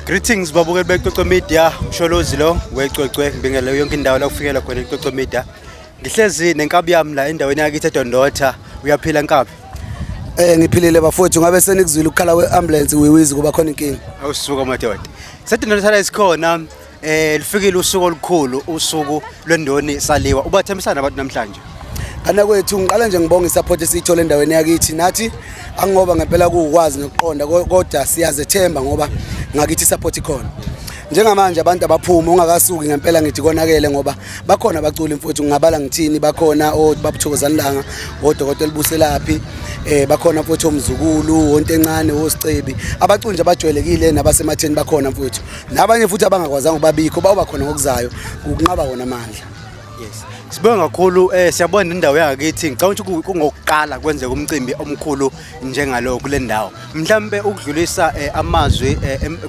Greetings babukeli beCoco Media, uSholozi lo wecwecwe ngibingelela yonke indawo la kufikela khona iCoco Media. Ngihlezi nenkabi yami la endaweni yakithi eDondotha. Uyaphila nkabi? Ngiphilile bafowethu ngabe senikuzwile ukukhala kweambulance wewizi kuba khona inkinga. Awusuka madoda. Sedondotha la isikhona lifikile usuku olukhulu, usuku lwendoni Saliwa. Ubathembisana abantu namhlanje. Kana kwethu ngiqala nje ngibonga isupport esiyithola endaweni yakithi nathi angoba ngempela kuukwazi nokuqonda kodwa siyazethemba ngoba ngakithi support ikhona. Njengamanje abantu abaphuma ungakasuki ngempela ngithi konakele ngoba bakhona abaculi mfowethu ngingabala ngithini bakhona babuthokozanilanga odokotela buselaphi bakhona mfowethu omzukulu wonke encane wosicebi abaculi nje abajwayelekile nabasematheni bakhona mfowethu nabanye futhi abangakwazanga ubabikho bawa khona ngokuzayo ukunqaba wona amandla. Yes. Sibonga kakhulu siyabona indawo yangakithi ngicabanga ukuthi kungokuqala kwenzeka umcimbi omkhulu njengalo kule ndawo. Mhlambe ukudlulisa amazwi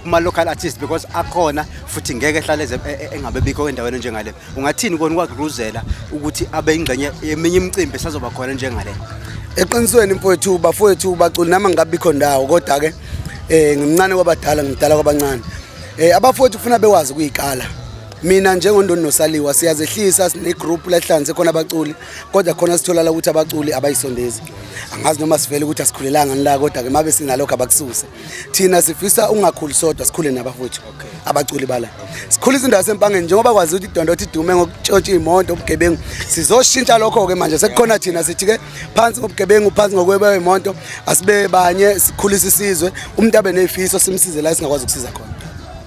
kuma local artists because akhona futhi ngeke ehlale engabe bikho endaweni njengale. Ungathini kona kwagquzela ukuthi abe ingxenye eminye imicimbi esazoba khona njengale? Eqinisweni mfowethu bafowethu baculi nama ngabikho ndawo kodwa ke ngimncane kwabadala ngidala kwabancane. Abafowethu ufuna bewazi kuyiqala. Mina njengondoni noSaliwa siyazehlisa sine group lahlanze khona abaculi kodwa khona sitholala ukuthi abaculi abayisondezi angazi noma sivele ukuthi asikhulelanga nila kodwa ke mabe sinalokho abakususe thina sifisa ungakhuli sodwa sikhule nabafowethu abaculi bala sikhulisa indawo sempangeni njengoba kwazi ukuthi iDondotha idume ngokutshontsha imoto ubugebengu sizoshintsha lokho ke manje sekukhona thina sithi ke phansi ngobugebengu phansi ngokweba imoto asibe banye sikhulisa isizwe umuntu abe nezifiso simsize la singakwazi ukusiza khona.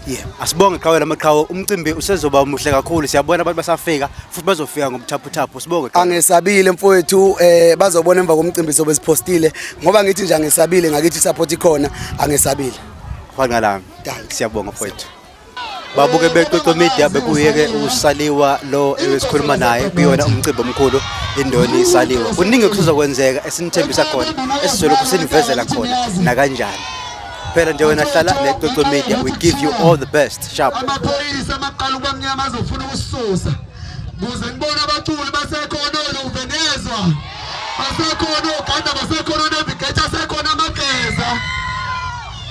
Yeah, asibonge qhawela amaqhawe umcimbi usezoba muhle kakhulu siyabona abantu basafika futhi bazofika ngomthaphuthaphu sibonge qhawela. Angesabile mfowethu bazobona emva komcimbi sobe sipostile ngoba ngithi nje angesabile ngakithi support ikhona angesabile. Khona lami. Siyabonga mfowethu. Babuke beCoco Media bekuyeke uSaliwa lo esikhuluma naye kuyona umcimbi omkhulu indoni Saliwa. Kuningi kuzokwenzeka esinithembisa khona esizolo kusinivezela khona na kanjani. Phela nje wena hlala neCoco Media, we give you all the best. Sharp. Amaphoyisa amaqala ubamnyama azofuna ukususa. Kuze ngibona abaculi basekhona uvenezwa. Basekhona oganda basekhona navigate asekhona amageza.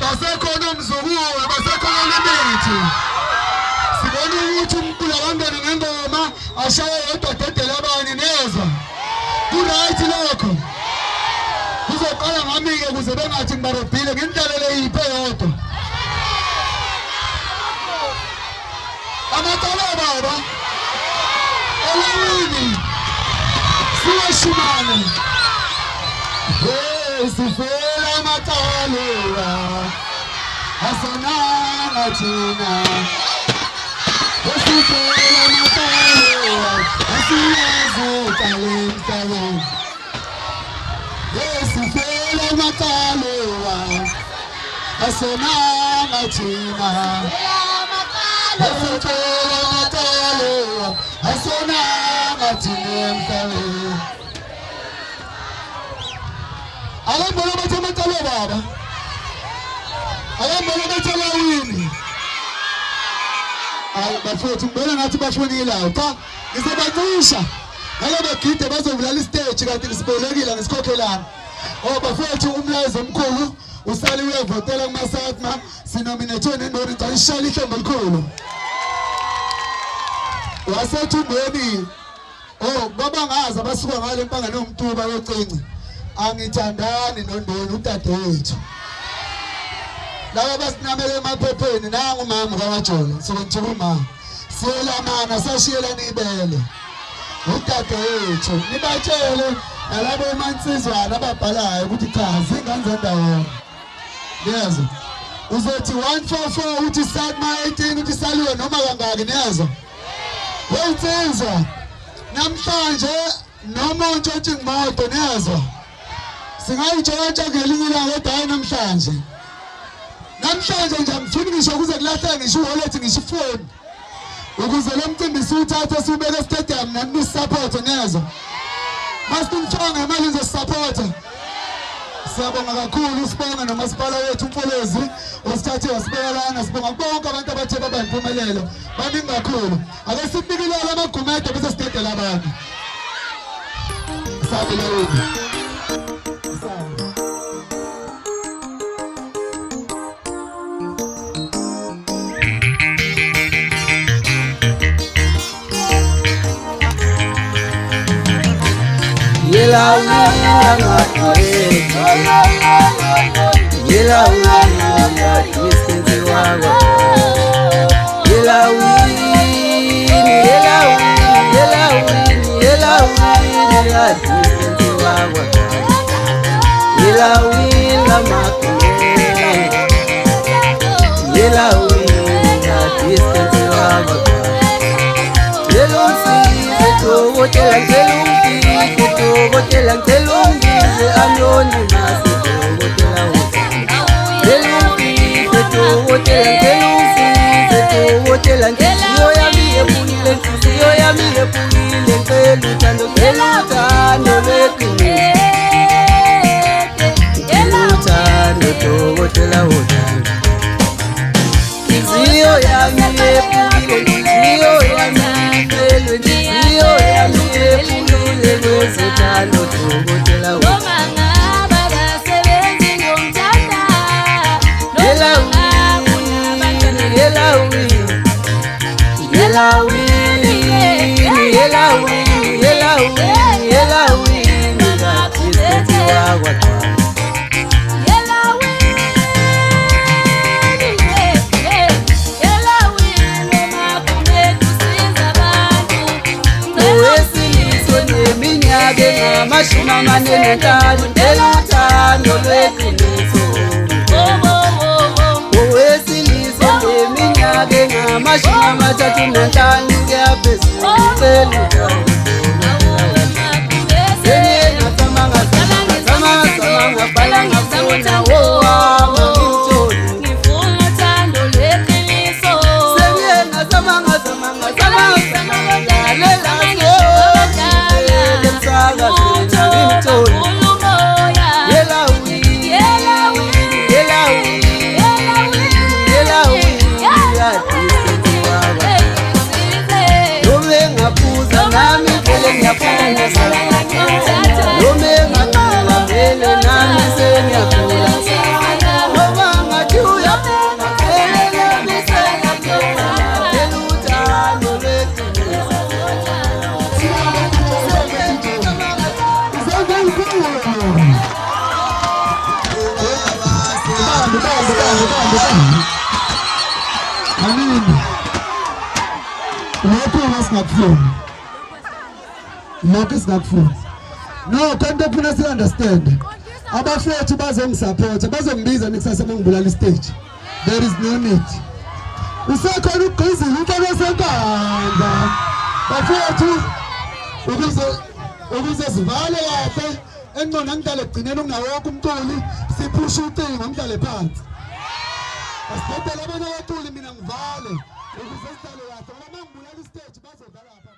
Basekhona umzukulu basekhona lemithi. Sibona ukuthi umculo wangena ngengoma ashaye yedwa dedela abanye nezwa. Ku-right lokho. Kuzoqala ngami ke kuze bengathi ngibarobhile ngindlalele iphe yodwa. Amatalo baba. Elini. Siwashimane. Sifela amatalo. Asana thina. Sifela amatalo. Asiyazuka lemhlabeni. Sifela amatalowa asona thina sifela amatalowa asona thina mfana alambona bathematalo baba alambona bathalawini bafowethu ngibona ngathi bafonile lapha ngisebacisha ngale bagide bazovulala istage kanti ngisibelekile ngisikhokhelana. Bafowethu umlayezo omkhulu uSaliwa uyavotela kumasatma sinominate nendoni ayishaya ihlombe elikhulu. Wasethumbeni baba ngazi abasuka ngale mpanga nomtuba yocinci angithandani nondoni udadewethu. Laba basinamele emaphepheni nangu mama kaMajolo sokuthi umama siyelamana sashiyelana ibele. Udadewethu nibatshele nalabo emansizwana ababhalayo ukuthi cha zinganze ndawo. Niyazwa. Uzothi 144 uthi Satma 18 uthi Saliwa noma kangaki niyazwa. Wensizwa. Namhlanje noma untshontshe imoto niyazwa. Singayitshontsha ngelinye ilanga kodwa namhlanje. Namhlanje nje ngifuna ngisho kuze kulahle ngisho wallet ngisho phone. Ukuze lo mcimbi siwuthathe siubeke stadium nani support niyazwa. Masithonga imali ngizosupport. Siyabonga kakhulu sibonga nomasipala wethu uMfolozi osithathe wasibeka lana sibonga bonke abantu abathe baba impumelelo baningi kakhulu. Ake sibikilele amagumede bese sidedela abantu. Sabeleni. Yela winga makwete Yela winga distance wawa Yela winga Yela winga Yela winga distance wawa Yela winga makwete Yela winga distance wawa Yelo si to Botela ngelungile anonymous Botela ngiyo yami ephukile inhliziyo yami ephukile ngicela uthando lweqiniso uthando Botela uthando inhliziyo yami ephukile inhliziyo yami ifelwe inhliziyo yami ephukile kwezothando Botela uthando Mashima manene ntano eluthando lweqiniso Owesiliso ngeminyaka engamashumi amathathu nanhlanu kuyaphezulu eluthando No, kanti phuna si understand. Abafethu bazongisupport, bazongibiza nekusasa mangibulala stage. There is no need. Usekhona ugqizile inhloko senkanda. Bafethu ukuze sivale kahle enqona ngidale egcineni kunawo wonke umculi siphusha ucingo ngidale phansi. Asibhedela abanye abaculi mina ngivale ukuze sidale kahle ngoba mangibulala stage bazovala.